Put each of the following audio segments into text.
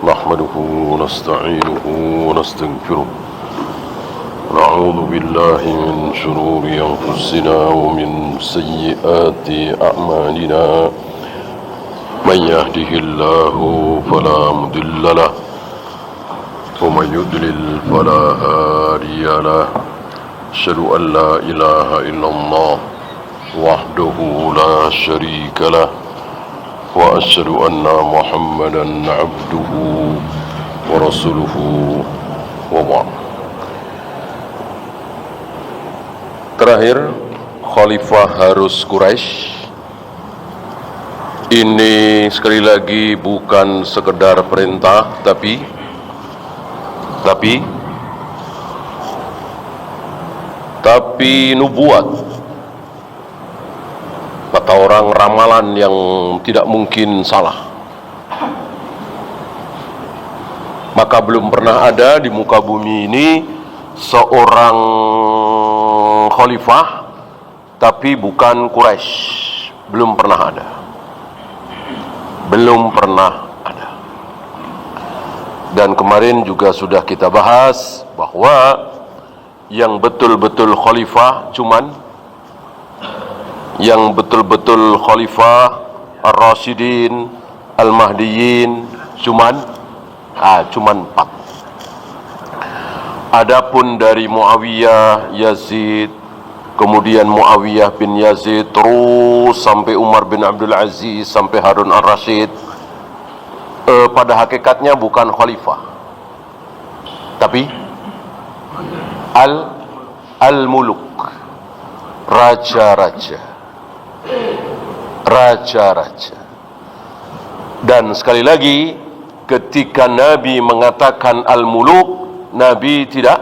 نحمده ونستعينه ونستغفره ونعوذ بالله من شرور أنفسنا ومن سيئات أعمالنا من يهده الله فلا مضل له ومن يضلل فلا هادي له أشهد أن لا إله إلا الله وحده لا شريك له وأشهد أن محمدا عبده ورسوله وبعد. Terakhir, Khalifah Harus Quraisy ini sekali lagi bukan sekedar perintah, tapi nubuat. Kata orang, ramalan yang tidak mungkin salah. Maka belum pernah ada di muka bumi ini seorang khalifah tapi bukan Quraisy. Belum pernah ada. Dan kemarin juga sudah kita bahas bahwa yang betul-betul khalifah yang betul-betul khalifah Ar-Rasyidin, Al-Mahdiyin cuman 4. Adapun dari Muawiyah, Yazid, kemudian Muawiyah bin Yazid, terus sampai Umar bin Abdul Aziz, sampai Harun Ar-Rasyid, pada hakikatnya bukan khalifah, tapi al-muluk, raja-raja. Dan sekali lagi, ketika Nabi mengatakan al-muluk, Nabi tidak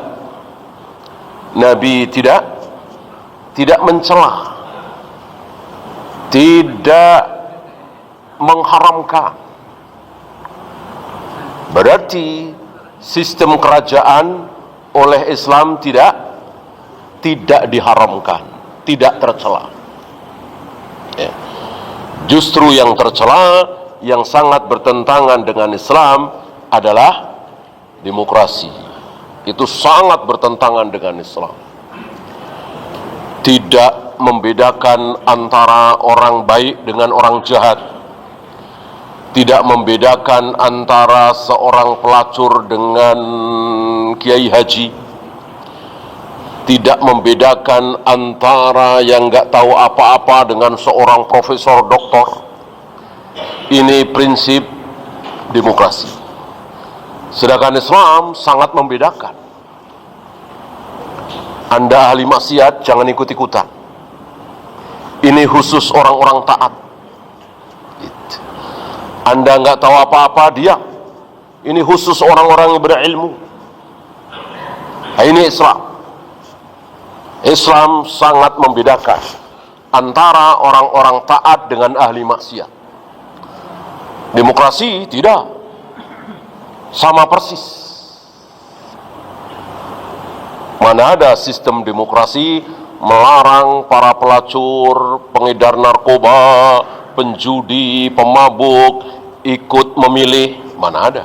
mencela, tidak mengharamkan. Berarti sistem kerajaan oleh Islam tidak diharamkan, tidak tercela. Ya. Justru yang tercela, yang sangat bertentangan dengan Islam adalah demokrasi. Itu sangat bertentangan dengan Islam. Tidak membedakan antara orang baik dengan orang jahat. Tidak membedakan antara seorang pelacur dengan kiai haji. Tidak membedakan antara yang nggak tahu apa-apa dengan seorang profesor doktor. Ini prinsip demokrasi. Sedangkan Islam sangat membedakan. Anda ahli maksiat, jangan ikut-ikutan. Ini khusus orang-orang taat. Anda nggak tahu apa-apa, diam. Ini khusus orang-orang yang berilmu. Nah, ini Islam. Islam sangat membedakan antara orang-orang taat dengan ahli maksiat. Demokrasi tidak, sama persis. Mana ada sistem demokrasi melarang para pelacur, pengedar narkoba, penjudi, pemabuk ikut memilih? Mana ada.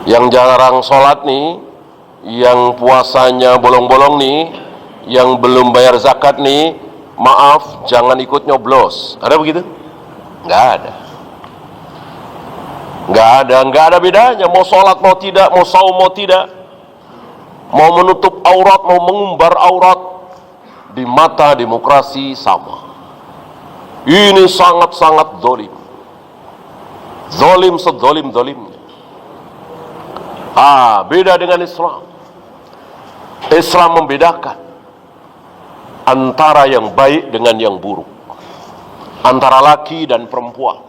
Yang jarang sholat nih, yang puasanya bolong-bolong nih, yang belum bayar zakat nih, maaf, jangan ikut nyoblos. Ada begitu? Nggak ada bedanya. Mau sholat mau tidak, mau saum mau tidak, mau menutup aurat mau mengumbar aurat, di mata demokrasi sama. Ini sangat-sangat zalim. Zalim sezalim-zalimnya. Beda dengan Islam. Islam membedakan antara yang baik dengan yang buruk, antara laki dan perempuan.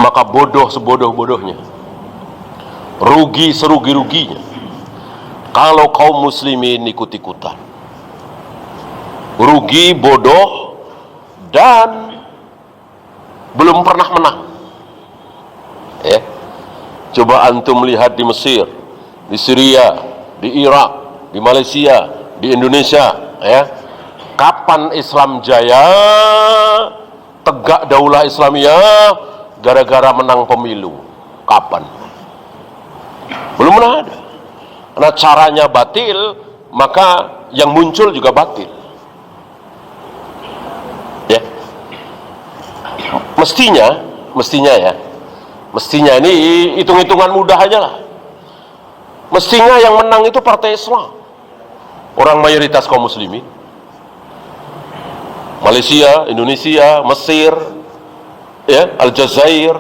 Maka bodoh sebodoh-bodohnya, rugi serugi-ruginya kalau kaum muslimin ikut-ikutan. Rugi, bodoh, dan belum pernah menang. Coba antum lihat di Mesir, di Syria, di Irak, di Malaysia, di Indonesia, ya. Kapan Islam jaya, tegak daulah Islamiyah gara-gara menang pemilu? Kapan? Belum pernah ada. Karena caranya batil, maka yang muncul juga batil. Ya. Mestinya ini hitung-hitungan mudah aja lah. Mestinya yang menang itu partai Islam. Orang mayoritas kaum muslimin. Malaysia, Indonesia, Mesir, ya, Aljazair,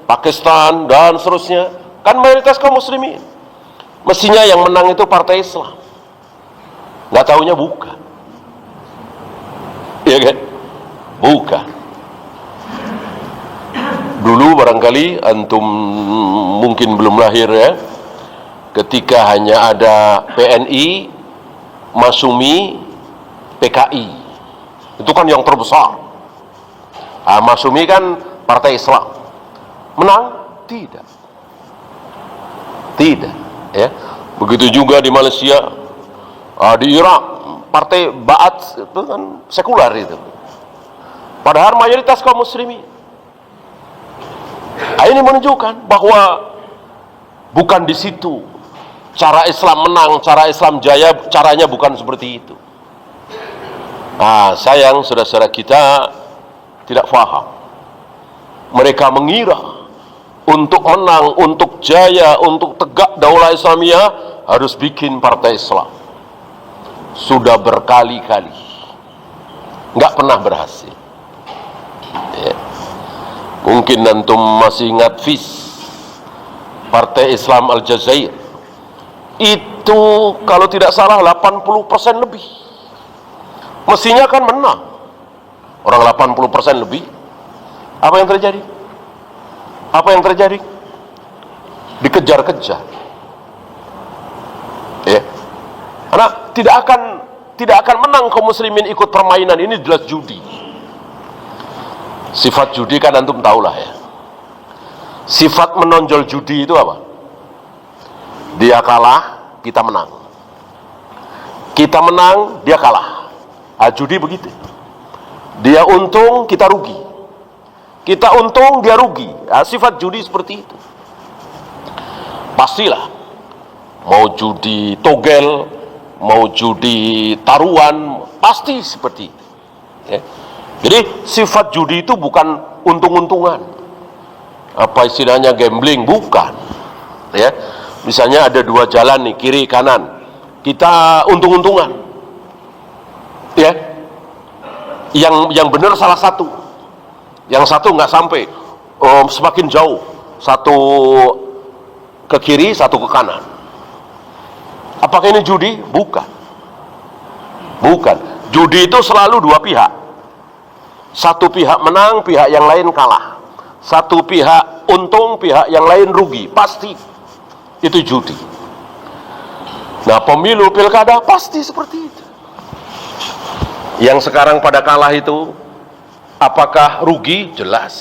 Pakistan dan seterusnya, kan mayoritas kaum muslimin. Mestinya yang menang itu partai Islam. Nggak taunya bukan. Iya kan? Bukan. Dulu barangkali antum mungkin belum lahir, ya, ketika hanya ada PNI, Masyumi, PKI. Itu kan yang terbesar. Masyumi kan partai Islam. Menang? Tidak. Tidak. Ya. Begitu juga di Malaysia, di Irak, partai Ba'ath itu kan sekular itu. Padahal mayoritas kaum muslimin. Ini menunjukkan bahwa bukan di situ cara Islam menang, cara Islam jaya, caranya bukan seperti itu. Sayang saudara-saudara kita tidak faham. Mereka mengira untuk menang, untuk jaya, untuk tegak daulah Islamiyah harus bikin partai Islam. Sudah berkali-kali, nggak pernah berhasil. Ya. Mungkin antum masih ingat FIS, Partai Islam Aljazair. Itu kalau tidak salah 80% lebih. Mestinya kan menang. Orang 80% lebih. Apa yang terjadi? Apa yang terjadi? Dikejar-kejar. Ya. Karena tidak akan menang kaum muslimin ikut permainan ini, jelas judi. Sifat judi kan antum tahulah, ya. Sifat menonjol judi itu apa? Dia kalah, kita menang. Kita menang, dia kalah. Judi begitu. Dia untung, kita rugi. Kita untung, dia rugi. Sifat judi seperti itu. Pastilah. Mau judi togel, mau judi taruhan, pasti seperti itu. Ya. Jadi sifat judi itu bukan untung-untungan. Apa istilahnya gambling, bukan. Ya. Misalnya ada dua jalan nih, kiri kanan. Kita untung-untungan. Ya, yang benar salah satu, yang satu nggak sampai, semakin jauh, satu ke kiri, satu ke kanan. Apakah ini judi? Bukan. Bukan. Judi itu selalu dua pihak. Satu pihak menang, pihak yang lain kalah. Satu pihak untung, pihak yang lain rugi. Pasti itu judi. Nah, pemilu pilkada pasti seperti itu. Yang sekarang pada kalah itu, apakah rugi? Jelas.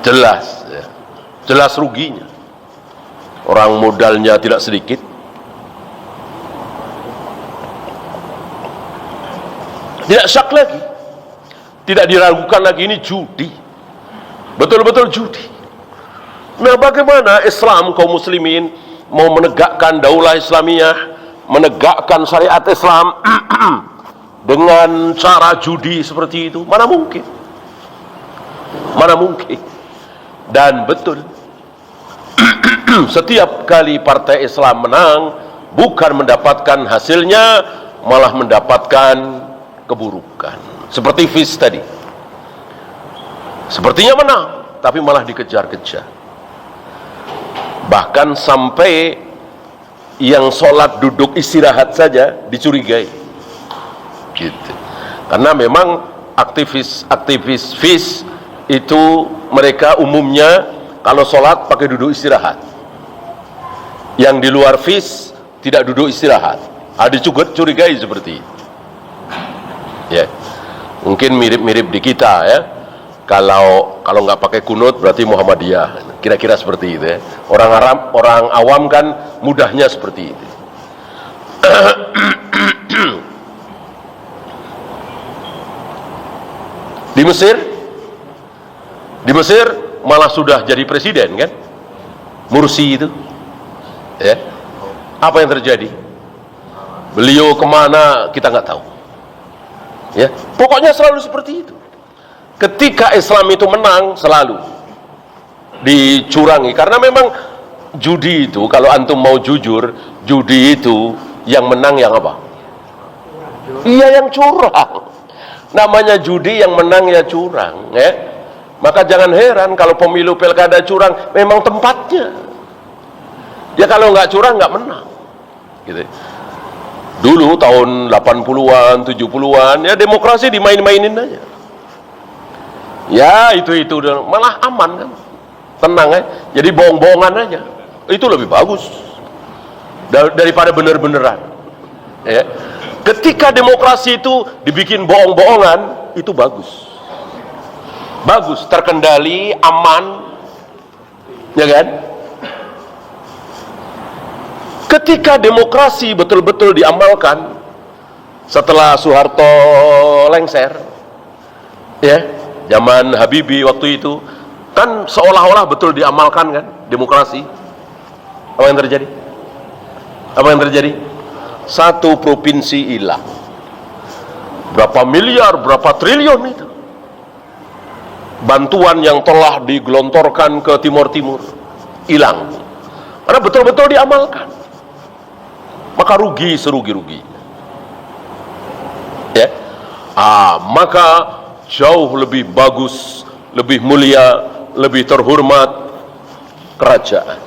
Jelas, ya. Jelas ruginya. Orang modalnya tidak sedikit. Tidak syak lagi. Tidak diragukan lagi, ini judi. Betul-betul judi. Nah, bagaimana Islam, kaum muslimin mau menegakkan daulah Islamiyah, menegakkan syariat Islam dengan cara judi seperti itu? Mana mungkin? Mana mungkin? Dan betul, setiap kali partai Islam menang, bukan mendapatkan hasilnya, malah mendapatkan keburukan. Seperti FIS tadi, sepertinya menang, tapi malah dikejar-kejar. Bahkan sampai yang sholat duduk istirahat saja dicurigai, gitu. Karena memang aktivis FIS itu mereka umumnya kalau sholat pakai duduk istirahat. Yang di luar FIS tidak duduk istirahat. Dicurigai seperti itu. Ya, mungkin mirip-mirip di kita, ya. Kalau nggak pakai kunut berarti Muhammadiyah, kira-kira seperti itu, ya. Orang awam kan mudahnya seperti itu. Mesir, malah sudah jadi presiden kan, Mursi itu, ya. Apa yang terjadi? Beliau kemana kita nggak tahu, ya. Pokoknya selalu seperti itu. Ketika Islam itu menang selalu dicurangi, karena memang judi itu, kalau antum mau jujur, judi itu yang menang yang apa? Iya, yang curang. Namanya judi, yang menang ya curang, ya. Maka jangan heran kalau pemilu pilkada curang, memang tempatnya. Ya kalau nggak curang nggak menang, gitu. Dulu tahun 80-an, 70-an, ya demokrasi dimain-mainin aja. Ya itu malah aman kan, tenang ya. Jadi bohong-bohongan aja, itu lebih bagus daripada bener-beneran, ya. Ketika demokrasi itu dibikin bohong-bohongan, itu bagus, terkendali, aman, ya kan? Ketika demokrasi betul-betul diamalkan setelah Soeharto lengser, ya, zaman Habibie waktu itu, kan seolah-olah betul diamalkan kan demokrasi. Apa yang terjadi? Satu provinsi hilang. Berapa miliar, berapa triliun itu bantuan yang telah digelontorkan ke timur hilang, karena betul-betul diamalkan. Maka rugi serugi-rugi, ya. Maka jauh lebih bagus, lebih mulia, lebih terhormat kerajaan,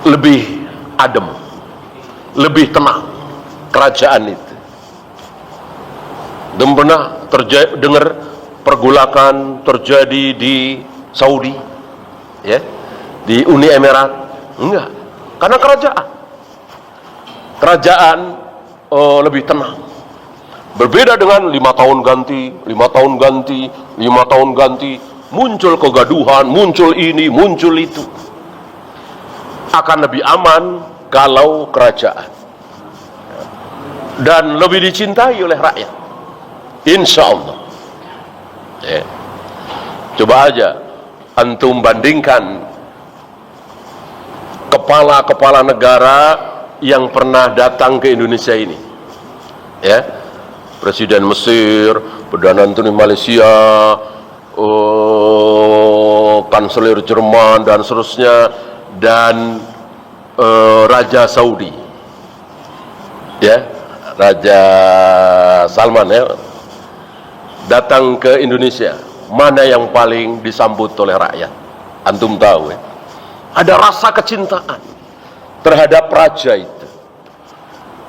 lebih adem, lebih tenang kerajaan itu. Dan pernah dengar pergolakan terjadi di Saudi, ya, di Uni Emirat? Enggak, karena kerajaan lebih tenang. Berbeda dengan 5 tahun ganti, muncul kegaduhan, muncul ini, muncul itu. Akan lebih aman kalau kerajaan, dan lebih dicintai oleh rakyat, insya Allah, ya. Coba aja antum bandingkan kepala-kepala negara yang pernah datang ke Indonesia ini, ya. Presiden Mesir, Perdana Menteri Malaysia, Kanselir Jerman dan seterusnya, dan Raja Saudi, ya, Raja Salman, ya, datang ke Indonesia. Mana yang paling disambut oleh rakyat? Antum tahu, ya? Ada rasa kecintaan terhadap raja itu.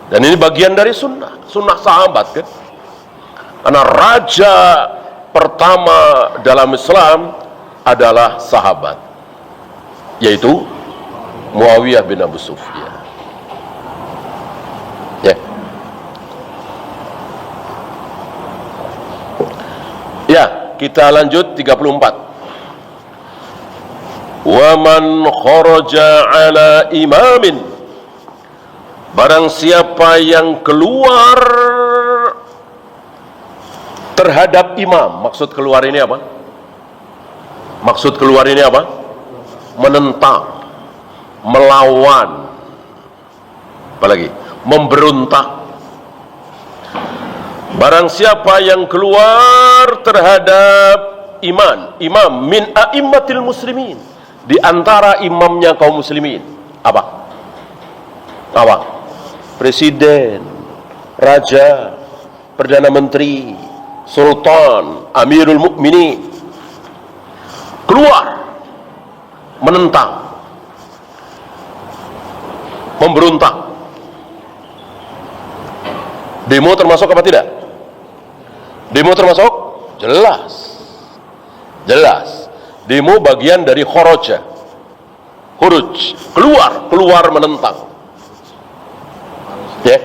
Dan ini bagian dari sunnah sahabat kan. Karena raja pertama dalam Islam adalah sahabat, yaitu Muawiyah bin Abu Sufyan, ya. Ya, kita lanjut 34. Wa man kharaja ala imamin, barang siapa yang keluar terhadap imam. Maksud keluar ini apa? Menentang, melawan, apalagi memberontak. Barang siapa yang keluar terhadap imam min a'immatil muslimin, di antara imamnya kaum muslimin. Apa? Presiden, raja, perdana menteri, sultan, amirul mukminin, keluar menentang, memberontak. Demo termasuk apa tidak? Demo termasuk? Jelas. Demo bagian dari huruj, keluar menentang, ya.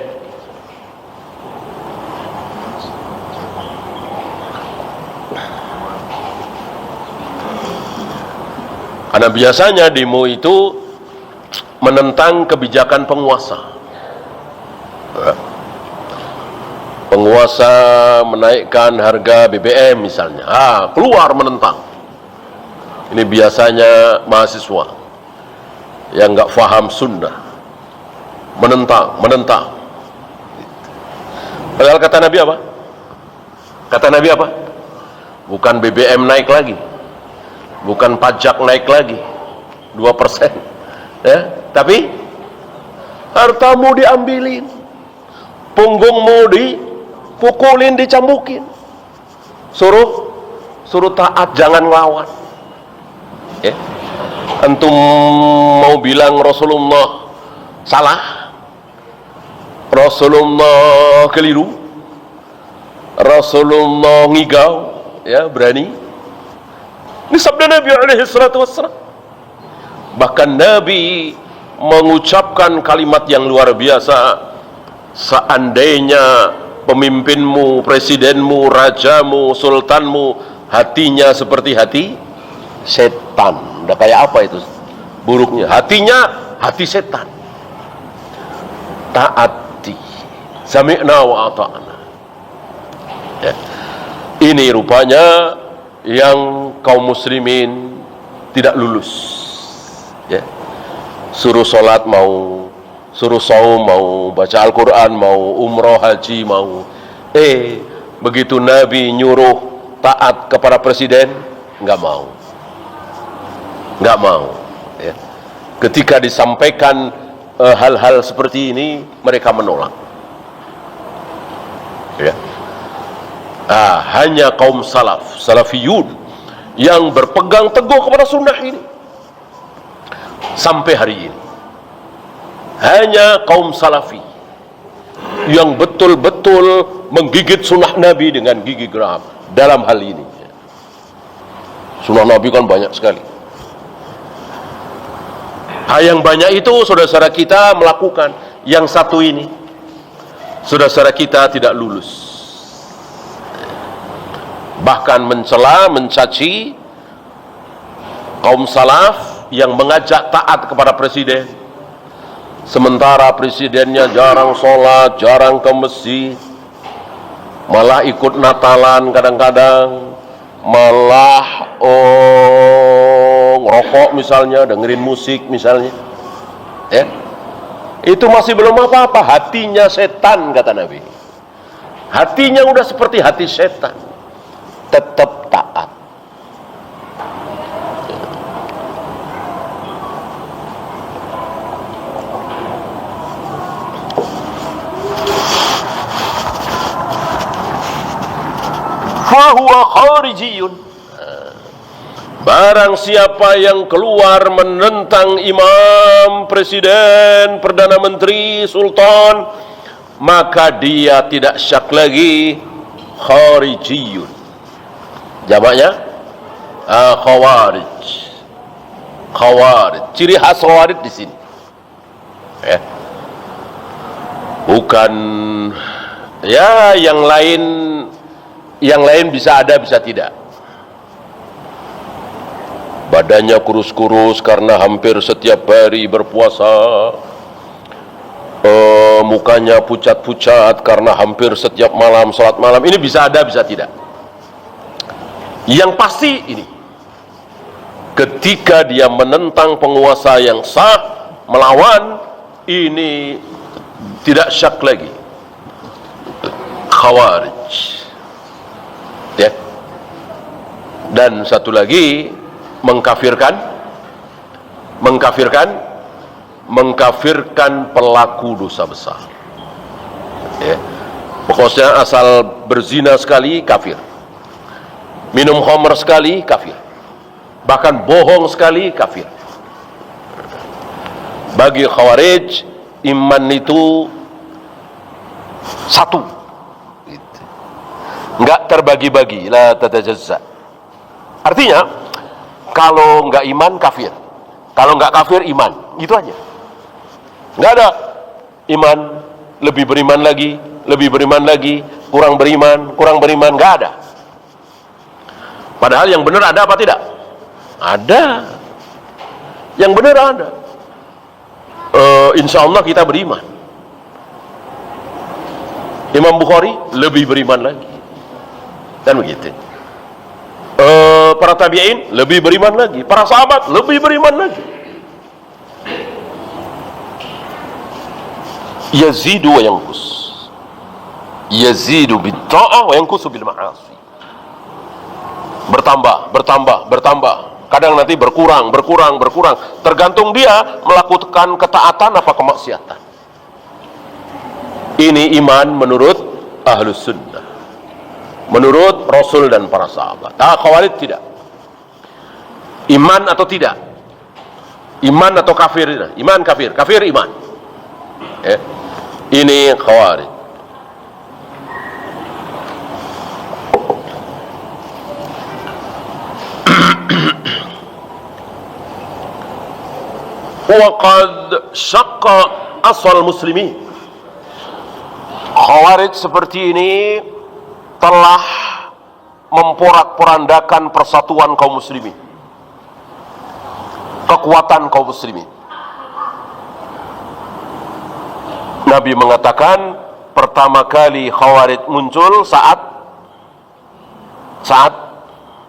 Karena biasanya demo itu menentang kebijakan penguasa. penguasa menaikkan harga BBM misalnya, keluar menentang. Ini biasanya mahasiswa yang nggak paham sunnah, menentang. Padahal kata Nabi apa? Kata Nabi apa? Bukan BBM naik lagi, bukan pajak naik lagi 2%, ya, tapi hartamu diambilin, punggungmu dipukulin, dicambukin. Suruh taat, jangan ngelawan. Ya. Antum mau bilang Rasulullah salah, Rasulullah keliru, Rasulullah ngigau, ya, berani? Ini sabda Nabi alaihi salatu wassalam. Bahkan Nabi mengucapkan kalimat yang luar biasa. Seandainya pemimpinmu, presidenmu, rajamu, sultanmu hatinya seperti hati setan, udah kayak apa itu buruknya? Hatinya hati setan. Taati, sami'na wa ata'na. Ya. Ini rupanya yang kaum muslimin tidak lulus. Ya. Suruh sholat mau, suruh saum mau, baca Al-Quran mau, umroh haji mau. Begitu Nabi nyuruh taat kepada presiden, nggak mau. Ya. Ketika disampaikan hal-hal seperti ini, mereka menolak. Ya. Hanya kaum salafiyun yang berpegang teguh kepada sunnah ini sampai hari ini. Hanya kaum salafi yang betul-betul menggigit sunnah Nabi dengan gigi geram dalam hal ini. Sunnah Nabi kan banyak sekali. Yang banyak itu saudara-saudara kita melakukan. Yang satu ini saudara-saudara kita tidak lulus, bahkan mencela, mencaci kaum salaf yang mengajak taat kepada presiden, sementara presidennya jarang sholat, jarang ke masjid, malah ikut Natalan kadang-kadang, malah ngerokok misalnya, dengerin musik misalnya, ya. Itu masih belum apa-apa, hatinya setan kata Nabi. Hatinya udah seperti hati setan, tetap taat. Fahuwa kharijiyun. Barang siapa yang keluar menentang imam, presiden, perdana menteri, sultan, maka dia tidak syak lagi kharijiyun. Jamaknya khawarij. Ciri khas khawarij di sini. Ya. Bukan ya yang lain bisa ada bisa tidak. Badannya kurus-kurus karena hampir setiap hari berpuasa, mukanya pucat-pucat karena hampir setiap malam salat malam. Ini bisa ada bisa tidak. Yang pasti ini, ketika dia menentang penguasa yang sah, melawan, ini tidak syak lagi khawarij, ya. Dan satu lagi, mengkafirkan pelaku dosa besar, ya. Pokoknya asal berzina sekali kafir, minum khamr sekali kafir, bahkan bohong sekali kafir. Bagi khawarij iman itu satu, nggak terbagi-bagi, la tatajazza. Artinya kalau nggak iman kafir, kalau nggak kafir iman, gitu aja. Nggak ada iman, lebih beriman lagi, kurang beriman, nggak ada. Padahal yang benar ada apa tidak? Ada. Yang benar ada. Insya Allah kita beriman. Imam Bukhari lebih beriman lagi. Dan begitu. Para tabi'in lebih beriman lagi. Para sahabat lebih beriman lagi. Yazidu wa yanqus. Yazidu bitta'ah wa yanqusu bil ma'asi. Bertambah, bertambah, bertambah. Kadang nanti berkurang, berkurang, berkurang. Tergantung dia melakukan ketaatan apa kemaksiatan. Ini iman menurut Ahlus Sunnah, menurut Rasul dan para sahabat. Khawarij tidak. Iman atau tidak? Iman atau kafir? Iman kafir, kafir iman. Ini Khawarij. Waqad syaqqa asal muslimin. Khawarij seperti ini telah memporak-porandakan persatuan kaum muslimin, kekuatan kaum muslimin. Nabi mengatakan pertama kali Khawarij muncul saat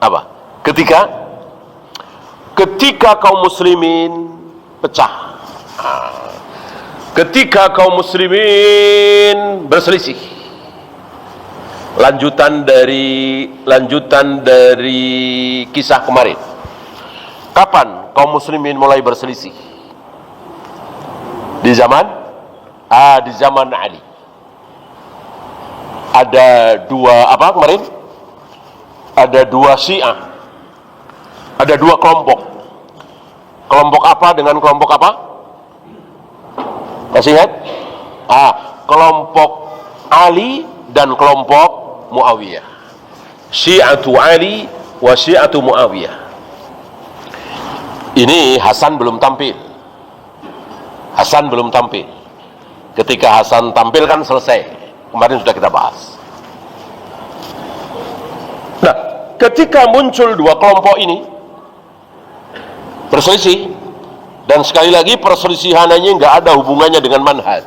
apa? Ketika kaum muslimin pecah. Ketika kaum muslimin berselisih. Lanjutan dari kisah kemarin. Kapan kaum muslimin mulai berselisih? Di zaman Ali. Ada dua apa kemarin? Ada dua Syiah. Ada dua kelompok. Kelompok apa dengan kelompok apa? Masih ingat? Kelompok Ali dan kelompok Muawiyah. Syi'atu Ali wa Syi'atu Muawiyah. Ini Hasan belum tampil. Ketika Hasan tampil kan selesai. Kemarin sudah kita bahas. Nah, ketika muncul dua kelompok ini berselisih, dan sekali lagi perselisihannya nggak ada hubungannya dengan manhaj,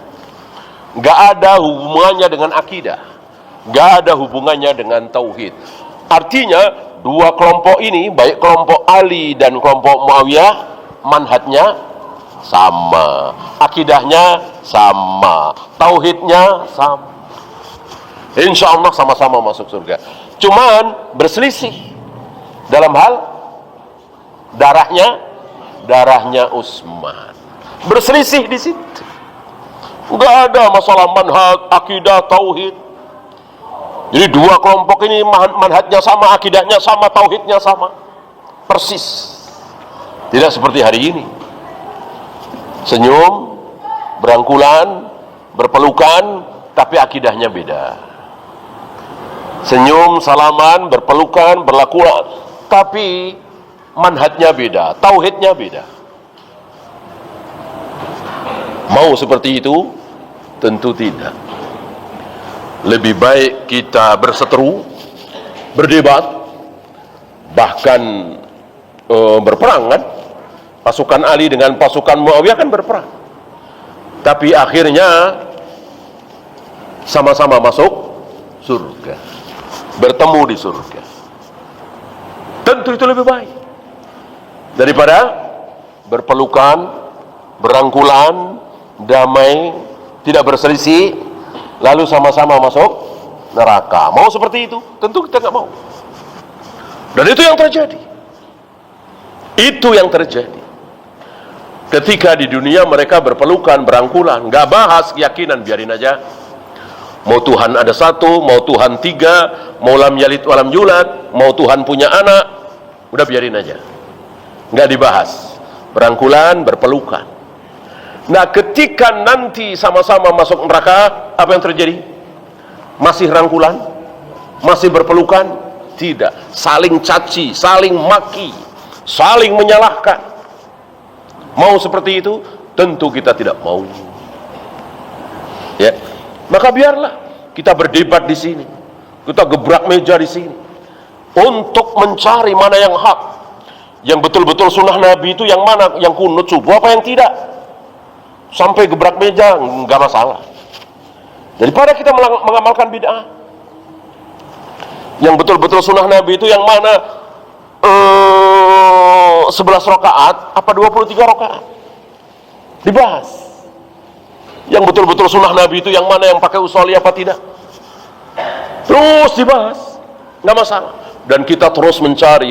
nggak ada hubungannya dengan akidah, nggak ada hubungannya dengan tauhid. Artinya dua kelompok ini, baik kelompok Ali dan kelompok Muawiyah, manhajnya sama, akidahnya sama, tauhidnya sama. Insya Allah sama-sama masuk surga. Cuman berselisih dalam hal darahnya Utsman. Berselisih di situ. Enggak ada masalah manhaj, akidah, tauhid. Jadi dua kelompok ini manhajnya sama, akidahnya sama, tauhidnya sama. Persis. Tidak seperti hari ini. Senyum, berangkulan, berpelukan, tapi akidahnya beda. Senyum, salaman, berpelukan, berlakuan, tapi manhajnya beda, tauhidnya beda. Mau seperti itu? Tentu tidak. Lebih baik kita berseteru, berdebat, bahkan berperang kan? Pasukan Ali dengan pasukan Muawiyah kan berperang. Tapi akhirnya sama-sama masuk surga, bertemu di surga. Tentu itu lebih baik daripada berpelukan, berangkulan, damai, tidak berselisih, lalu sama-sama masuk neraka. Mau seperti itu? Tentu kita nggak mau. Dan itu yang terjadi. Itu yang terjadi. Ketika di dunia mereka berpelukan, berangkulan, nggak bahas keyakinan, biarin aja. Mau Tuhan ada satu, mau Tuhan tiga, mau lam yalid walam yulad, mau Tuhan punya anak, udah biarin aja. Nggak dibahas. Berangkulan, berpelukan. Nah, ketika nanti sama-sama masuk neraka, apa yang terjadi? Masih rangkulan? Masih berpelukan? Tidak. Saling caci, saling maki, saling menyalahkan. Mau seperti itu? Tentu kita tidak mau. Ya, maka biarlah kita berdebat di sini, kita gebrak meja di sini, untuk mencari mana yang hak, yang betul-betul sunnah Nabi itu yang mana, yang kunut subuh apa yang tidak. Sampai gebrak meja nggak masalah. Daripada kita mengamalkan bid'ah. Yang betul-betul sunnah Nabi itu yang mana 11 rakaat apa 23 rakaat? Dibahas. Yang betul-betul sunnah Nabi itu yang mana, yang pakai usolli apa tidak? Terus dibahas. Nggak masalah. Dan kita terus mencari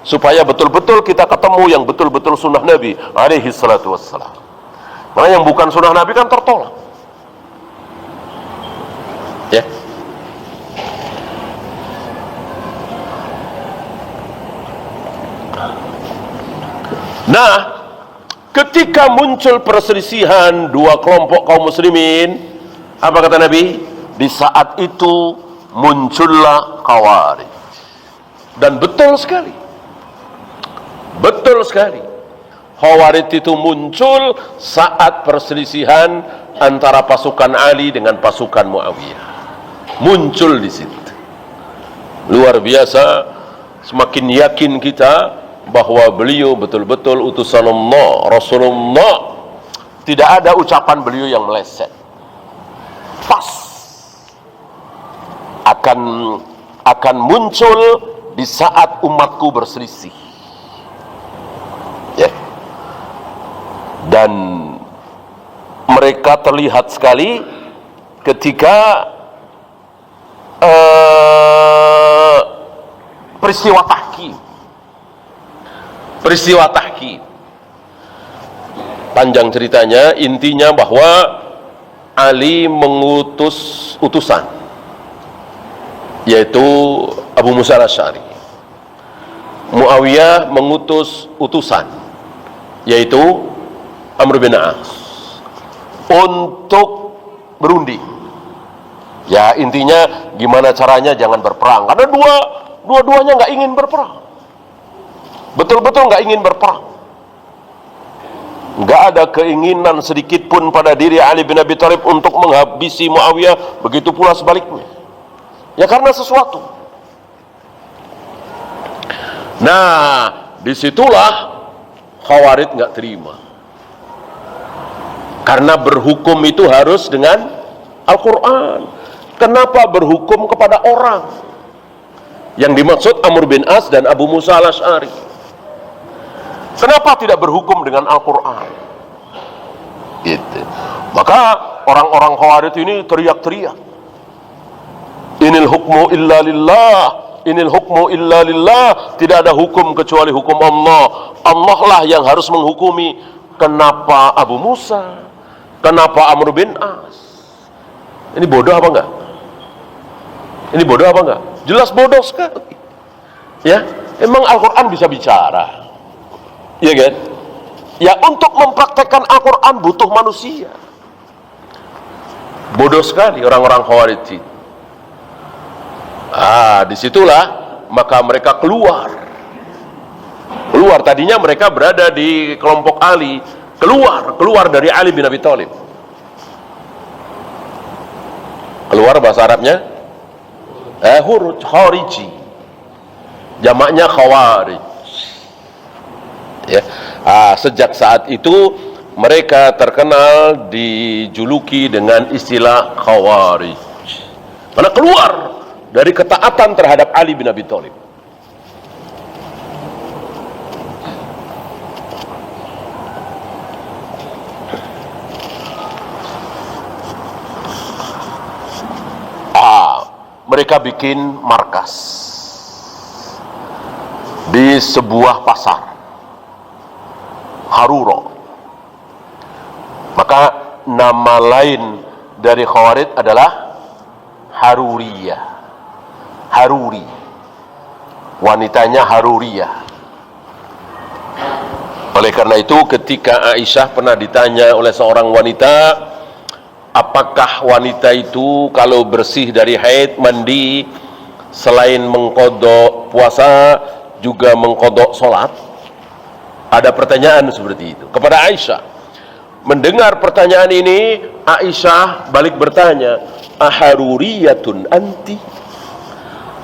supaya betul-betul kita ketemu yang betul-betul sunnah Nabi alaihi salatu wassalam. Karena yang bukan sunnah Nabi kan tertolak. Ya. Nah, ketika muncul perselisihan dua kelompok kaum muslimin, apa kata Nabi? Di saat itu muncullah Khawarij. Dan betul sekali. Betul sekali. Khawarij itu muncul saat perselisihan antara pasukan Ali dengan pasukan Muawiyah. Muncul di situ. Luar biasa, semakin yakin kita bahwa beliau betul-betul utusan Allah, Rasulullah. Tidak ada ucapan beliau yang meleset. Pas akan muncul di saat umatku berselisih. Ya. Dan mereka terlihat sekali ketika peristiwa tahkim. Panjang ceritanya, intinya bahwa Ali mengutus utusan, yaitu Abu Musa al-Asy'ari. Muawiyah mengutus utusan, yaitu Amr bin As, untuk berunding. Ya, intinya gimana caranya jangan berperang, karena dua-duanya nggak ingin berperang. Betul-betul nggak ingin berperang. Nggak ada keinginan sedikit pun pada diri Ali bin Abi Thalib untuk menghabisi Muawiyah, begitu pula sebaliknya. Ya karena sesuatu. Nah, disitulah Khawarij nggak terima. Karena berhukum itu harus dengan Al-Quran. Kenapa berhukum kepada orang? Yang dimaksud Amr bin As dan Abu Musa al-Asy'ari. Kenapa tidak berhukum dengan Al-Quran? Gitu. Maka orang-orang Khawarij ini teriak-teriak, Inil hukmu illa lillah, inil hukmu illa lillah. Tidak ada hukum kecuali hukum Allah. Allah lah yang harus menghukumi. Kenapa Abu Musa? Kenapa Amr bin As? Ini bodoh apa enggak? Ini bodoh apa enggak? Jelas bodoh sekali. Ya, emang Al-Quran bisa bicara. Iya kan? Ya, untuk mempraktekkan Al-Quran butuh manusia. Bodoh sekali orang-orang Khawarij. Disitulah maka mereka keluar. Tadinya mereka berada di kelompok Ali, keluar dari Ali bin Abi Thalib. Keluar bahasa Arabnya Khariji, jamaknya Khawarij. Ya. Sejak saat itu mereka terkenal dijuluki dengan istilah Khawarij, karena keluar dari ketaatan terhadap Ali bin Abi Thalib. Mereka bikin markas di sebuah pasar, Haruro. Maka nama lain dari Khawarij adalah Haruriyah. Haruri, wanitanya Haruriyah. Oleh karena itu ketika Aisyah pernah ditanya oleh seorang wanita, apakah wanita itu kalau bersih dari haid, mandi, selain mengkodok puasa juga mengkodok sholat? Ada pertanyaan seperti itu kepada Aisyah. Mendengar pertanyaan ini, Aisyah balik bertanya, aharuriyatun anti?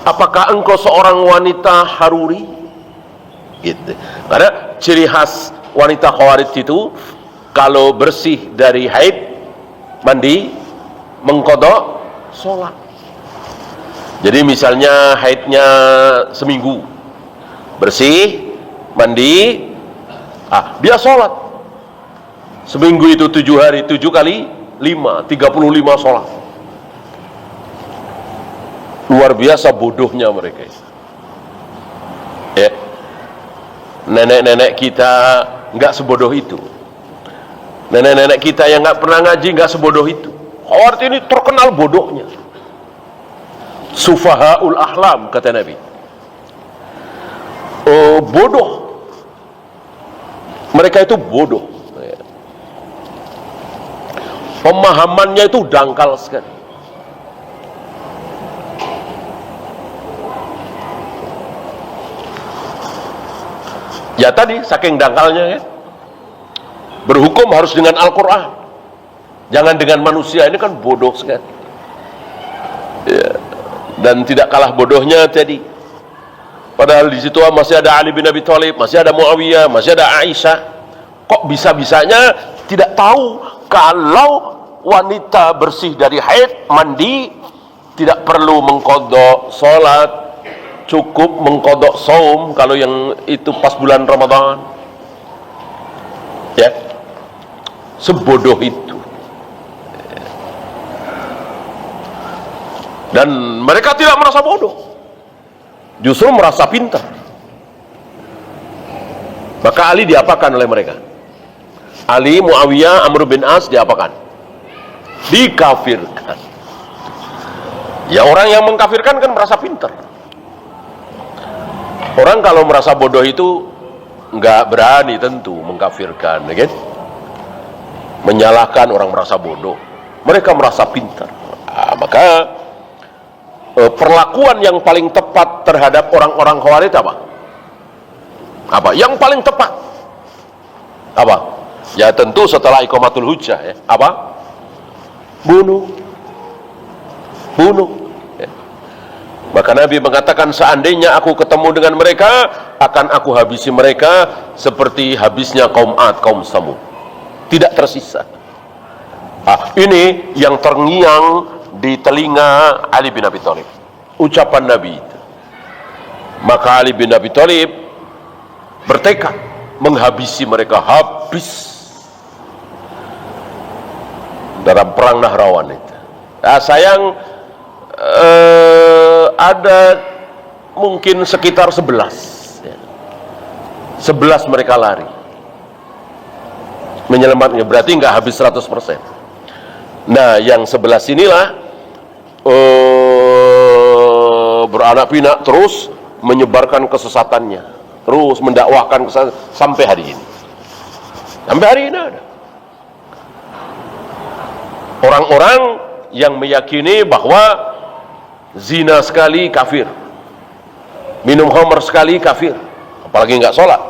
Apakah engkau seorang wanita Haruri? Gitu. Karena ciri khas wanita Khawarij itu kalau bersih dari haid, mandi, mengqadha sholat. Jadi misalnya haidnya seminggu, bersih, mandi, dia sholat seminggu itu 7 hari, 7 kali 5, 35 sholat. Luar biasa bodohnya mereka. Ya, nenek-nenek kita nggak sebodoh itu. Nenek-nenek kita yang nggak pernah ngaji nggak sebodoh itu. Khawarij ini terkenal bodohnya. Sufahaul ahlam, kata Nabi. Bodoh. Mereka itu bodoh. Pemahamannya itu dangkal sekali. Ya tadi, saking dangkalnya ya. Berhukum harus dengan Al-Quran, jangan dengan manusia. Ini kan bodoh sekali ya. Dan tidak kalah bodohnya tadi, padahal di situ masih ada Ali bin Abi Thalib, masih ada Muawiyah, masih ada Aisyah. Kok bisa-bisanya tidak tahu kalau wanita bersih dari haid, mandi, tidak perlu mengqadha sholat, cukup mengqadha saum kalau yang itu pas bulan Ramadan. Ya, sebodoh itu. Dan mereka tidak merasa bodoh, justru merasa pintar. Maka Ali diapakan oleh mereka? Ali, Muawiyah, Amr bin As diapakan? Dikafirkan. Ya, orang yang mengkafirkan kan merasa pintar. Orang kalau merasa bodoh itu nggak berani tentu mengkafirkan, kan? Menyalahkan orang merasa bodoh. Mereka merasa pintar. Maka perlakuan yang paling tepat terhadap orang-orang Khawarij apa? Yang paling tepat apa? Ya tentu setelah iqamatul hujjah ya. Apa? Bunuh. Ya. Maka Nabi mengatakan, seandainya aku ketemu dengan mereka, akan aku habisi mereka seperti habisnya kaum Ad, kaum Samud. Tidak tersisa. Ini yang terngiang di telinga Ali bin Abi Thalib, ucapan Nabi itu. Maka Ali bin Abi Thalib bertekad menghabisi mereka habis dalam perang Nahrawan itu. Sayang ada mungkin sekitar 11 ya. 11 mereka lari menyelamatkan, berarti nggak habis 100%. Nah, yang 11 inilah beranak pinak terus menyebarkan kesesatannya, terus mendakwahkan kesesatan sampai hari ini. Sampai hari ini ada orang-orang yang meyakini bahwa zina sekali kafir, minum khamr sekali kafir, apalagi nggak sholat.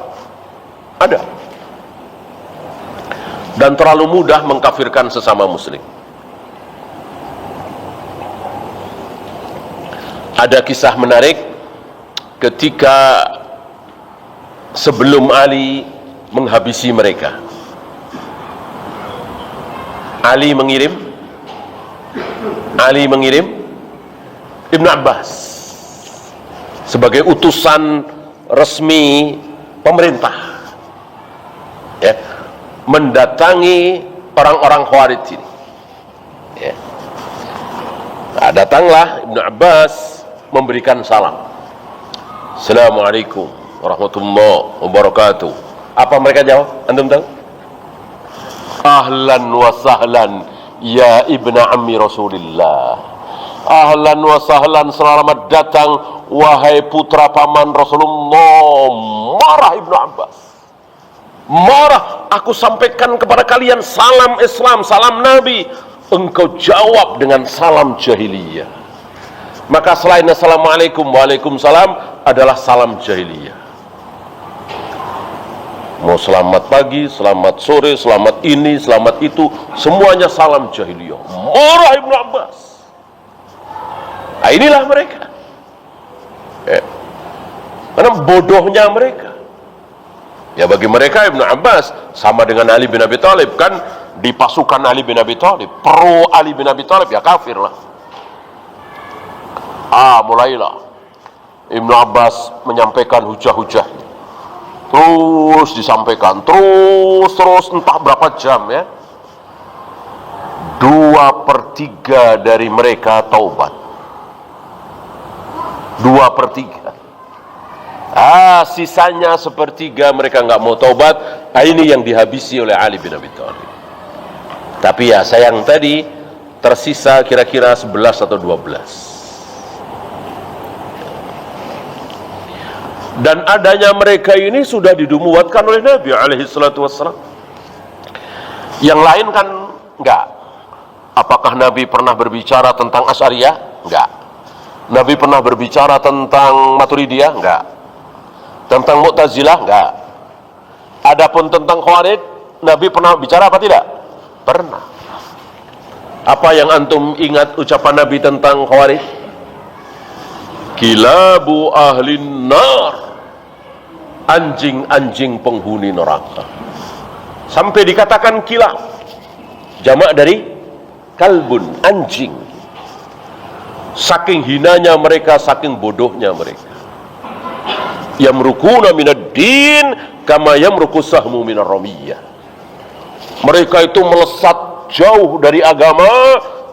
Ada. Dan terlalu mudah mengkafirkan sesama muslim. Ada kisah menarik ketika sebelum Ali menghabisi mereka. Ali mengirim Ibn Abbas sebagai utusan resmi pemerintah ya, mendatangi orang-orang Khawarij ini ya. Nah, datanglah Ibn Abbas memberikan salam. Assalamualaikum warahmatullahi wabarakatuh. Apa mereka jawab? Antum tahu? Ahlan wa sahlan ya ibna ammi Rasulillah. Ahlan wa sahlan, selamat datang wahai putra paman Rasulullah. Marah Ibnu Abbas. Marah, aku sampaikan kepada kalian salam Islam, salam Nabi. Engkau jawab dengan salam jahiliyah. Maka selain assalamualaikum, waalaikumsalam adalah salam jahiliyah. Mau selamat pagi, selamat sore, selamat ini, selamat itu, semuanya salam jahiliyah. Marah Ibnu Abbas. Nah, inilah mereka. Karena bodohnya mereka. Ya, bagi mereka Ibnu Abbas sama dengan Ali bin Abi Thalib, kan di pasukan Ali bin Abi Thalib, pro Ali bin Abi Thalib, ya kafir lah. Mulailah Ibnu Abbas menyampaikan hujah-hujah, terus disampaikan, terus entah berapa jam ya. 2/3 dari mereka taubat. 2/3. Sisanya 1/3 mereka nggak mau taubat. Ini yang dihabisi oleh Ali bin Abi Thalib. Tapi ya sayang, tadi tersisa kira-kira 11 atau 12. Dan adanya mereka ini sudah didumuatkan oleh Nabi alaihi salatu wassalam. Yang lain kan enggak. Apakah Nabi pernah berbicara tentang Asy'ariyah? Enggak. Nabi pernah berbicara tentang Maturidiyah? Enggak. Tentang Mu'tazilah? Enggak. Adapun tentang Khawarij, Nabi pernah bicara apa tidak? Pernah. Apa yang antum ingat ucapan Nabi tentang Khawarij? Kilabu ahlin nar, anjing-anjing penghuni neraka. Sampai dikatakan kilab, jamak dari kalbun, anjing. Saking hinanya mereka, saking bodohnya mereka. Yamrukuna minad din kama yamruku sahmu minar ramiyah. Mereka itu melesat jauh dari agama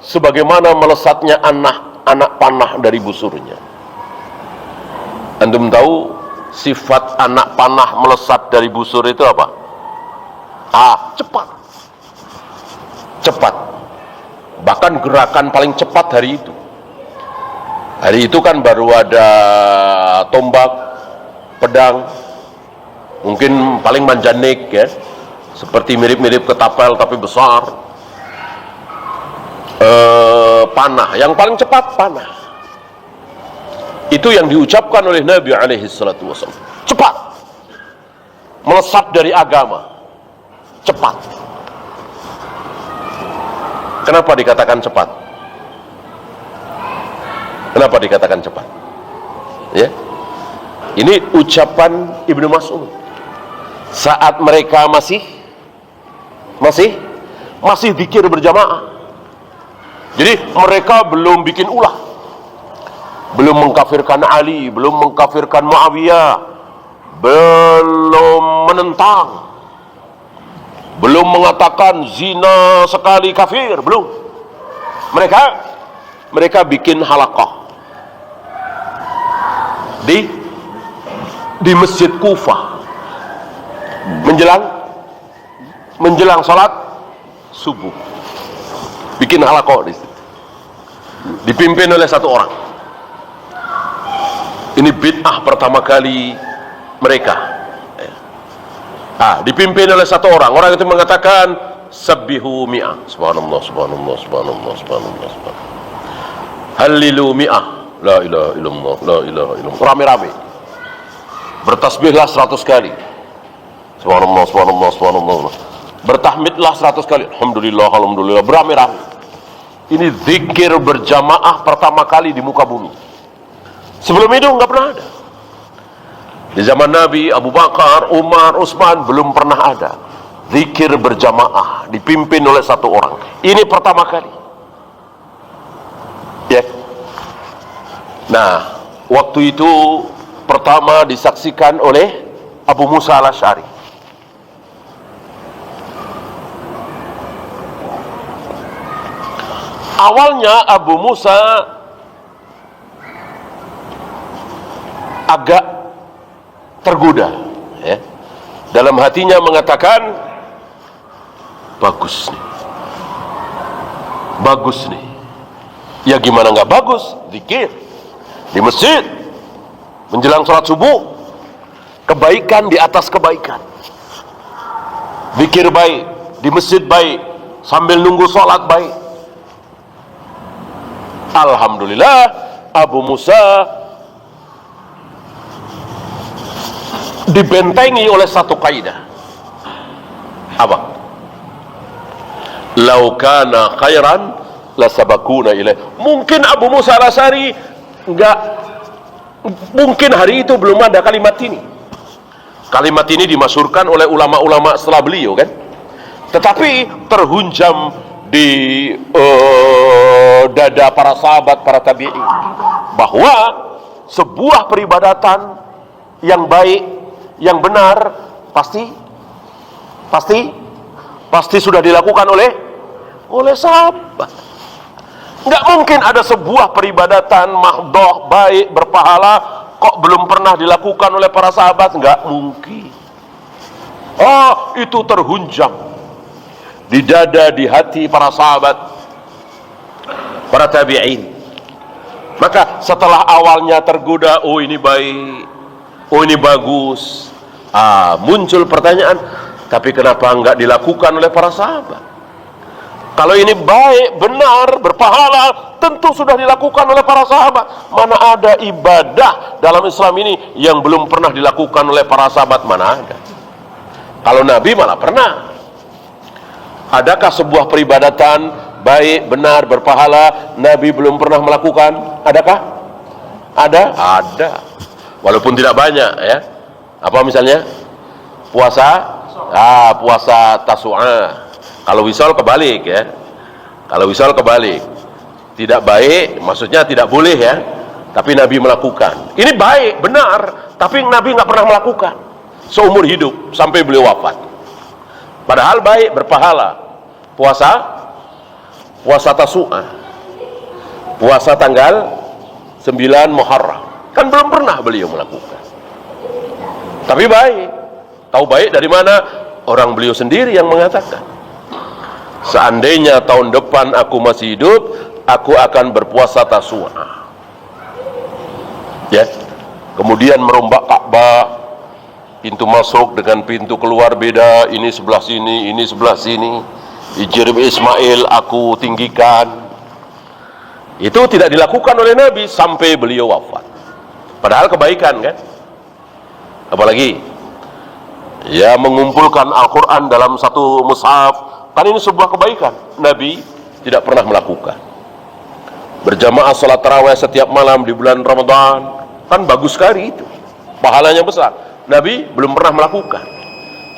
sebagaimana melesatnya anak panah dari busurnya. Antum tahu sifat anak panah melesat dari busur itu apa? Cepat. Cepat. Bahkan gerakan paling cepat hari itu. Hari itu kan baru ada tombak, pedang, mungkin paling manjanik ya, seperti mirip-mirip ketapel tapi besar. Panah, yang paling cepat panah. Itu yang diucapkan oleh Nabi alaihi salatu wassalam. Cepat. Melesat dari agama. Cepat. Kenapa dikatakan cepat? Kenapa dikatakan cepat? Ya. Ini ucapan Ibnu Mas'ud. Saat mereka masih zikir berjamaah. Jadi mereka belum bikin ulah. Belum mengkafirkan Ali, belum mengkafirkan Muawiyah, belum menentang, belum mengatakan zina sekali kafir, belum. Mereka bikin halaqah di Masjid Kufah menjelang salat subuh. Bikin halaqah di situ. Dipimpin oleh satu orang. Ini bid'ah pertama kali mereka. Dipimpin oleh satu orang. Orang itu mengatakan sabbihu mi'ah. Subhanallah, subhanallah, subhanallah, subhanallah, subhanallah. Hallilu mi'ah. La ilaha illallah, la ilaha illallah. Rame-rame. Bertasbihlah 100 kali. Subhanallah, subhanallah, subhanallah. Bertahmidlah 100 kali. Alhamdulillah, alhamdulillah. Berame-rame. Ini zikir berjamaah pertama kali di muka bumi. Sebelum itu nggak pernah ada. Di zaman Nabi, Abu Bakar, Umar, Utsman belum pernah ada zikir berjamaah dipimpin oleh satu orang. Ini pertama kali. Ya. Nah, waktu itu pertama disaksikan oleh Abu Musa al-Asy'ari. Awalnya Abu Musa agak tergoda ya. Dalam hatinya mengatakan bagus nih. Ya gimana nggak bagus? Zikir di masjid menjelang sholat subuh, kebaikan di atas kebaikan. Zikir baik di masjid baik, sambil nunggu sholat baik. Alhamdulillah Abu Musa dibentengi oleh satu kaidah. Apa? Lau kana khairan lasabakuna ilaih. Mungkin Abu Musa al-Asy'ari mungkin hari itu belum ada kalimat ini. Kalimat ini dimasyhurkan oleh ulama-ulama setelah beliau kan. Tetapi terhunjam di dada para sahabat, para tabi'in, bahwa sebuah peribadatan yang baik, yang benar, pasti sudah dilakukan oleh sahabat. Nggak mungkin ada sebuah peribadatan mahdoh, baik, berpahala, kok belum pernah dilakukan oleh para sahabat. Nggak mungkin. Oh, itu terhunjam di dada, di hati para sahabat, para tabi'in. Maka setelah awalnya tergoda, oh ini baik, oh ini bagus, muncul pertanyaan, tapi kenapa enggak dilakukan oleh para sahabat? Kalau ini baik, benar, berpahala, tentu sudah dilakukan oleh para sahabat. Mana ada ibadah dalam Islam ini yang belum pernah dilakukan oleh para sahabat? Mana ada? Kalau Nabi malah pernah. Adakah sebuah peribadatan baik, benar, berpahala, Nabi belum pernah melakukan? Adakah? Ada. Walaupun tidak banyak, ya. Apa misalnya? Puasa? Puasa Tasu'ah. Kalau wisol kebalik, ya. Kalau wisol kebalik. Tidak baik, maksudnya tidak boleh, ya. Tapi Nabi melakukan. Ini baik, benar, tapi Nabi nggak pernah melakukan seumur hidup sampai beliau wafat. Padahal baik, berpahala. Puasa Tasu'ah, puasa tanggal 9 Muharram, kan belum pernah beliau melakukan. Tapi baik. Tahu baik dari mana? Orang beliau sendiri yang mengatakan, seandainya tahun depan aku masih hidup, aku akan berpuasa Tasu'ah. Ya. Kemudian merombak Ka'bah, pintu masuk dengan pintu keluar beda, ini sebelah sini, ini sebelah sini. Ijrim Ismail aku tinggikan. Itu tidak dilakukan oleh Nabi sampai beliau wafat. Padahal kebaikan, kan? Apalagi ya mengumpulkan Al-Quran dalam satu mushaf, kan ini sebuah kebaikan. Nabi tidak pernah melakukan. Berjamaah salat tarawih setiap malam di bulan Ramadan, kan bagus sekali itu, pahalanya besar. Nabi belum pernah melakukan,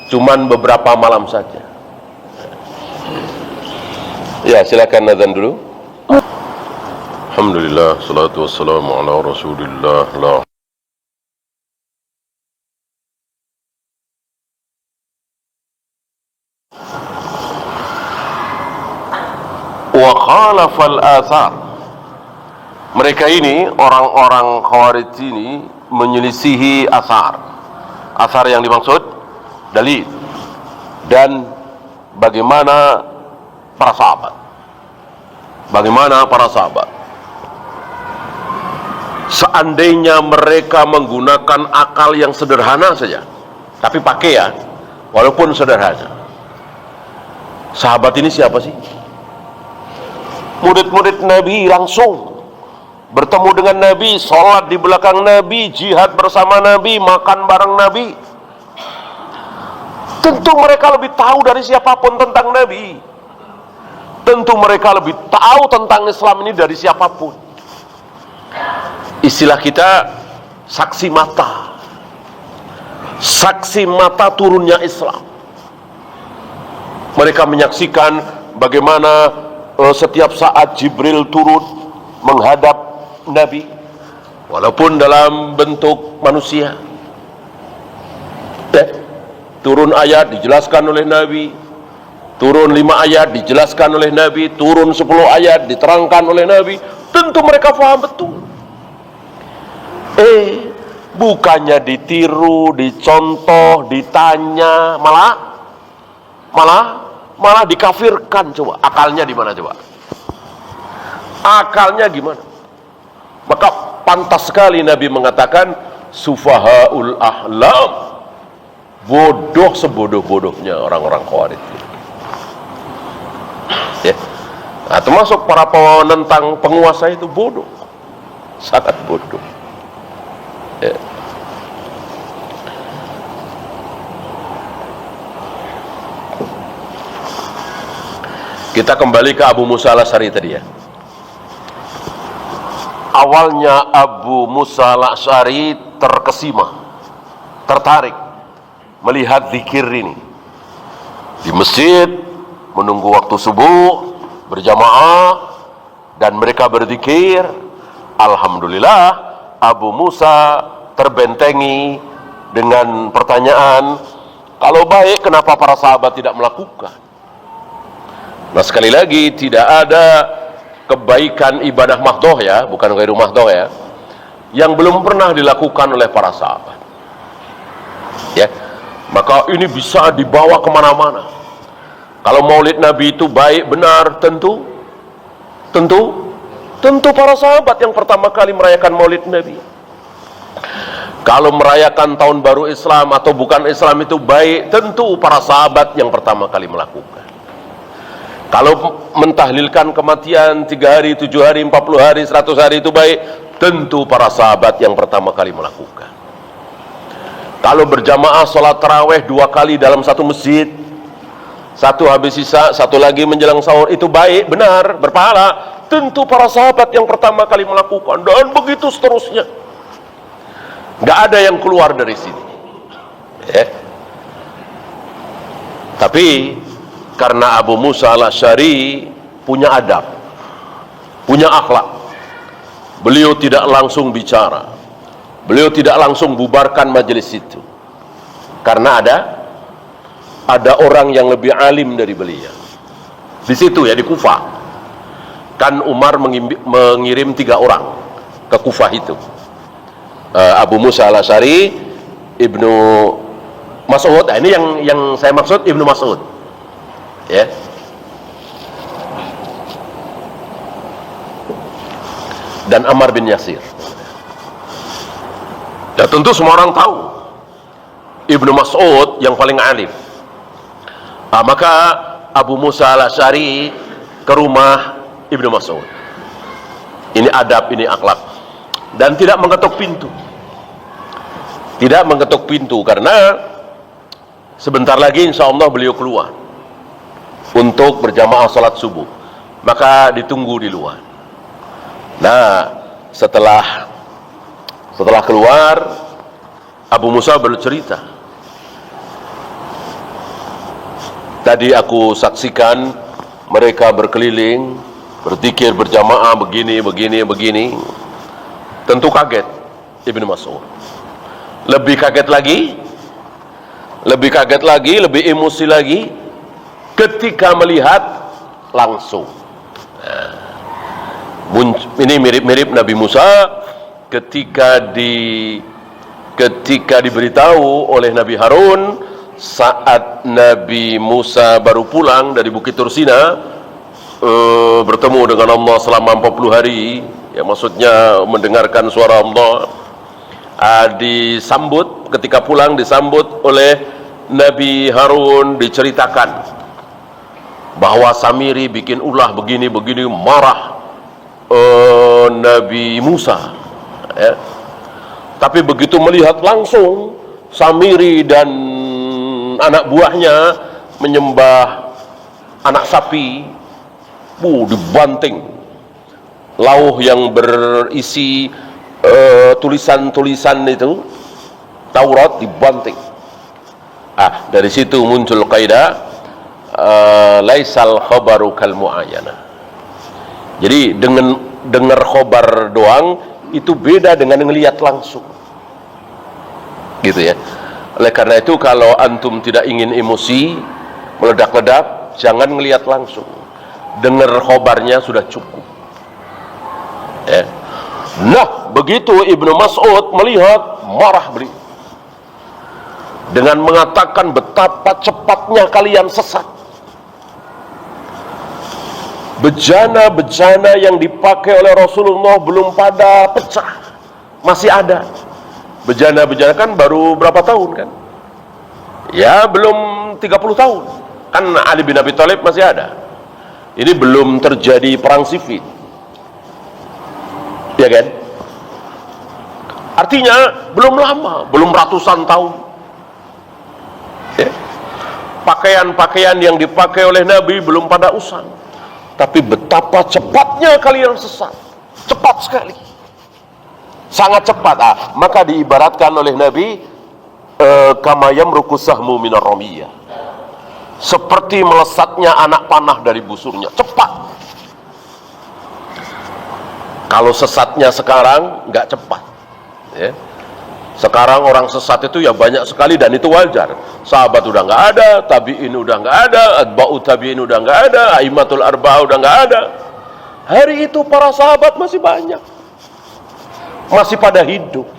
cuman beberapa malam saja. Ya, silakan azan dulu. Alhamdulillah, salatu wassalamu ala Rasulillah. Wa khalafal athar. Mereka ini, orang-orang Khawarij ini, menyelisihi asar. Asar yang dimaksud dalil. Dan bagaimana para sahabat. Bagaimana para sahabat? Seandainya mereka menggunakan akal yang sederhana saja, tapi pakai, ya, walaupun sederhana. Sahabat ini siapa sih? Murid-murid Nabi langsung bertemu dengan Nabi, sholat di belakang Nabi, jihad bersama Nabi, makan bareng Nabi. Tentu mereka lebih tahu dari siapapun tentang Nabi. Tentu mereka lebih tahu tentang Islam ini dari siapapun. Istilah kita, saksi mata. Saksi mata turunnya Islam. Mereka menyaksikan bagaimana setiap saat Jibril turun menghadap Nabi, walaupun dalam bentuk manusia. Turun ayat dijelaskan oleh Nabi, turun 5 ayat dijelaskan oleh Nabi, turun 10 ayat diterangkan oleh Nabi. Tentu mereka paham betul. Bukannya ditiru, dicontoh, ditanya, malah dikafirkan. Coba akalnya di mana? Coba akalnya gimana? Maka pantas sekali Nabi mengatakan sufahaul ahlam, bodoh sebodoh-bodohnya orang-orang Khawarij. Ya. Nah, termasuk para penentang penguasa itu bodoh, sangat bodoh. Ya. Kita kembali ke Abu Musa al-Asy'ari tadi, ya. Awalnya Abu Musa al-Asy'ari terkesima, tertarik melihat zikir ini. di masjid menunggu waktu subuh berjamaah dan mereka berzikir. Alhamdulillah, Abu Musa terbentengi dengan pertanyaan, kalau baik kenapa para sahabat tidak melakukan? Nah, sekali lagi, tidak ada kebaikan ibadah mahdoh ya, bukan ghairu mahdoh ya, yang belum pernah dilakukan oleh para sahabat ya. Maka ini bisa dibawa kemana-mana. Kalau maulid Nabi itu baik benar, tentu para sahabat yang pertama kali merayakan maulid Nabi. Kalau merayakan tahun baru Islam atau bukan Islam itu baik, tentu para sahabat yang pertama kali melakukan. Kalau mentahlilkan kematian 3 hari, 7 hari, 40 hari, 100 hari itu baik, tentu para sahabat yang pertama kali melakukan. Kalau berjamaah sholat taraweh 2 kali dalam satu masjid, satu habis sisa, satu lagi menjelang sahur, itu baik, benar, berpahala, tentu para sahabat yang pertama kali melakukan, dan begitu seterusnya. Nggak ada yang keluar dari sini ya. Tapi karena Abu Musa al-Asy'ari punya adab, punya akhlak, beliau tidak langsung bicara, beliau tidak langsung bubarkan majelis itu, karena ada orang yang lebih alim dari beliau di situ ya, di Kufah. Kan Umar mengirim 3 orang ke Kufah itu, Abu Musa al-Asy'ari, Ibnu Mas'ud. Nah, ini yang saya maksud Ibnu Mas'ud ya. Dan Ammar bin Yasir. Dan tentu semua orang tahu Ibnu Mas'ud yang paling alim. Maka Abu Musa al-Asy'ari ke rumah Ibnu Mas'ud. Ini adab, ini akhlak. Dan tidak mengetuk pintu. Tidak mengetuk pintu, karena sebentar lagi insya Allah beliau keluar untuk berjamaah salat subuh. Maka ditunggu di luar. Nah, setelah keluar, Abu Musa bercerita, tadi aku saksikan mereka berkeliling berzikir berjamaah begini. Tentu kaget Ibnu Mas'ud. Lebih kaget lagi, lebih emosi lagi ketika melihat langsung. Ini mirip-mirip Nabi Musa ketika diberitahu oleh Nabi Harun saat Nabi Musa baru pulang dari Bukit Tursina, bertemu dengan Allah selama 40 hari ya, maksudnya mendengarkan suara Allah. Disambut, ketika pulang disambut oleh Nabi Harun, diceritakan bahwa Samiri bikin ulah begini, marah Nabi Musa ya. Tapi begitu melihat langsung Samiri dan anak buahnya menyembah anak sapi, dibanting. Lauh yang berisi tulisan-tulisan itu Taurat dibanting. Dari situ muncul kaidah laisal khabaru kal muayyana. Jadi dengan dengar khobar doang itu beda dengan ngelihat langsung, gitu ya. Oleh karena itu, kalau antum tidak ingin emosi meledak-ledak, jangan ngelihat langsung, dengar khobarnya sudah cukup ya. Nah, begitu Ibnu Mas'ud melihat, marah beliau dengan mengatakan, betapa cepatnya kalian sesat. Bejana-bejana yang dipakai oleh Rasulullah belum pada pecah, masih ada. Bejana-bejana kan baru berapa tahun kan? Ya belum 30 tahun. Kan Ali bin Abi Thalib masih ada. Ini belum terjadi perang Siffin, ya kan? Artinya belum lama, belum ratusan tahun ya. Pakaian-pakaian yang dipakai oleh Nabi belum pada usang. Tapi betapa cepatnya kalian sesat, cepat sekali, sangat cepat. Maka diibaratkan oleh Nabi kama yamruku sahmu minar ramiyah, seperti melesatnya anak panah dari busurnya, cepat. Kalau sesatnya sekarang nggak cepat, ya. Sekarang orang sesat itu ya banyak sekali dan itu wajar. Sahabat udah nggak ada, tabi'in udah nggak ada, atba'u tabi'in udah nggak ada, aimatul arba'ah udah nggak ada. Hari itu para sahabat masih banyak, masih pada hidup,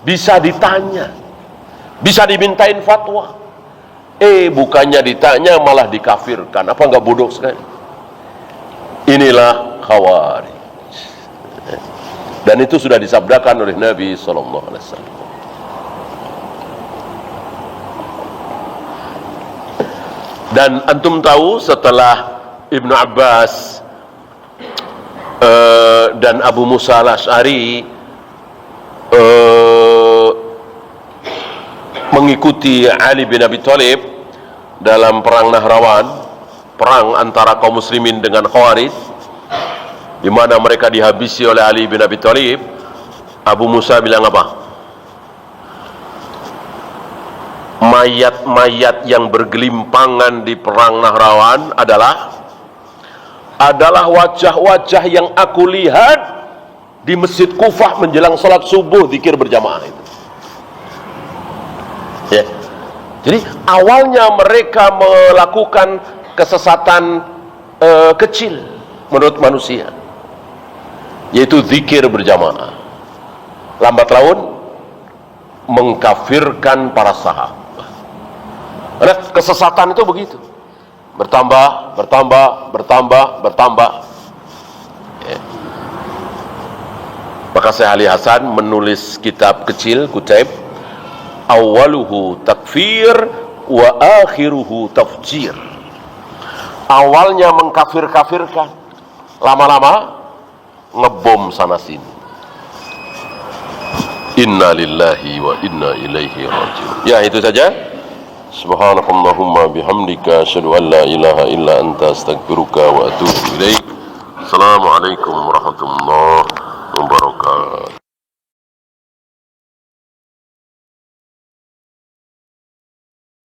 bisa ditanya, bisa dimintain fatwa. Bukannya ditanya malah dikafirkan. Apa nggak bodoh sekali? Inilah Khawarij. Dan itu sudah disabdakan oleh Nabi Sallallahu Alaihi Wasallam. Dan antum tahu setelah Ibnu Abbas dan Abu Musa al-Asy'ari mengikuti Ali bin Abi Thalib dalam perang Nahrawan, perang antara kaum muslimin dengan Khawarij, di mana mereka dihabisi oleh Ali bin Abi Thalib, Abu Musa bilang apa? Mayat-mayat yang bergelimpangan di perang Nahrawan adalah wajah-wajah yang aku lihat di Masjid Kufah menjelang salat subuh zikir berjamaah itu. Ya. Jadi awalnya mereka melakukan kesesatan kecil menurut manusia, yaitu zikir berjamaah. Lambat laun mengkafirkan para sahabat. Karena kesesatan itu begitu, bertambah. Ya. Maka Syekh Ali Hasan menulis kitab kecil, kutaib, awaluhu takfir wa akhiruhu tafjir. Awalnya mengkafir-kafirkan, lama-lama ngebom sana sini. Inna lillahi wa inna ilaihi raji'un. Ya, itu saja. Subhanakallahumma bihamdika asyhadu an la ilaha illa anta astaghfiruka wa atubu ilaik. Assalamualaikum warahmatullahi wabarakatuh.